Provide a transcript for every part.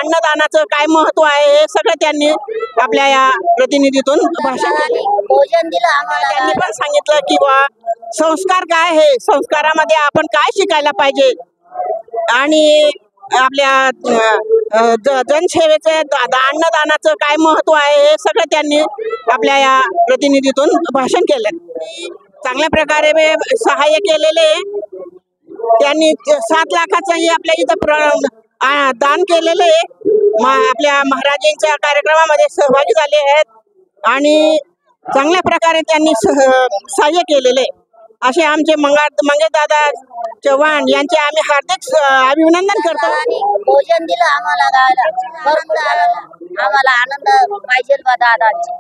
अन्नदानाचं काय महत्व आहे हे सगळं त्यांनी आपल्या या प्रतिनिधीतून भाषण केले। भोजन दिलं आम्हाला। त्यांनी पण सांगितलं की बा संस्कार काय आहे, संस्कारामध्ये आपण काय शिकायला पाहिजे आणि आपल्या जनसेवेचे अन्नदानाचं काय महत्व आहे हे सगळं त्यांनी आपल्या या प्रतिनिधीतून भाषण केलं। चांगल्या प्रकारे सहाय्य केलेले, त्यांनी 7 लाखाचंही आपल्या इथं दान केलेले, आपल्या महाराजांच्या कार्यक्रमामध्ये सहभागी झाले आहेत आणि चांगल्या प्रकारे त्यांनी सहाय्य केलेले। असे आमचे मंगेशदादा चव्हाण यांचे आम्ही हार्दिक अभिनंदन करतो। भोजन दिलं आम्हाला, भरपूर आम्हाला आनंद पाहिजे बा दादांची।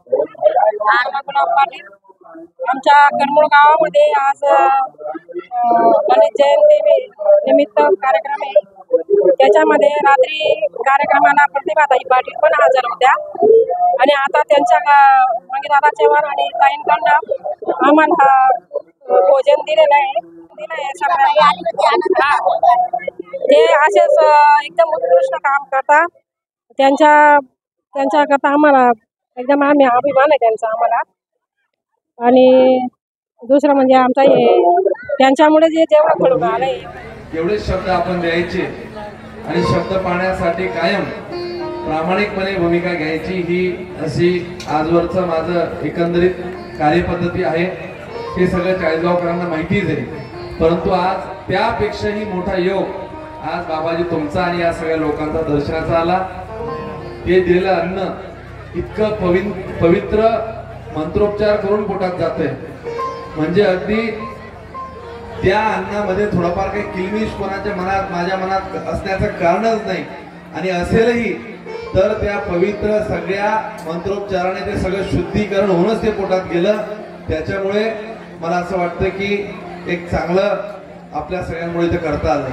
आमच्या कणमोळ गावामध्ये आज गणेश जयंती निमित्त कार्यक्रम आहे। त्याच्यामध्ये रात्री कार्यक्रमाला प्रतिभाताई पाटील पण हजर होत्या आणि आता त्यांच्या मंगेशदादा चव्हाण आणि ताईंकडनं आम्हाला भोजन दिलेलं आहे। ते असेच एकदम उत्कृष्ट काम करतात, त्यांच्याकरता आम्हाला एकदम आम्ही अभिमान आहे त्यांचा आम्हाला। आणि दुसरं म्हणजे आमचा हे त्यांच्यामुळे जे जेवढं घडून आलंय, एवढे शब्द आपण द्यायचे आणि शब्द पाहण्यासाठी कायम प्रामाणिकपणे भूमिका घ्यायची, ही अशी आजवरचं माझं एकंदरीत कार्यपद्धती आहे। हे सगळं चाळीसगावकरांना माहितीच आहे, परंतु आज त्यापेक्षाही मोठा योग आज बाबाजी तुमचा आणि या सगळ्या लोकांचा दर्शनाचा आला। ते दिलेलं अन्न इतकं पवित्र मंत्रोच्चार करून पोटात जातंय, म्हणजे अगदी त्या अन्नामध्ये थोडाफार काही किलमिश कोणाच्या मनात माझ्या मनात असण्याचं कारणच नाही, आणि असेलही तर त्या पवित्र सगळ्या मंत्रोच्चाराने ते सगळं शुद्धीकरण होऊनच ते पोटात गेलं। त्याच्यामुळे मला असं वाटतं की एक चांगलं आपल्या सगळ्यांमुळे ते करता आलं।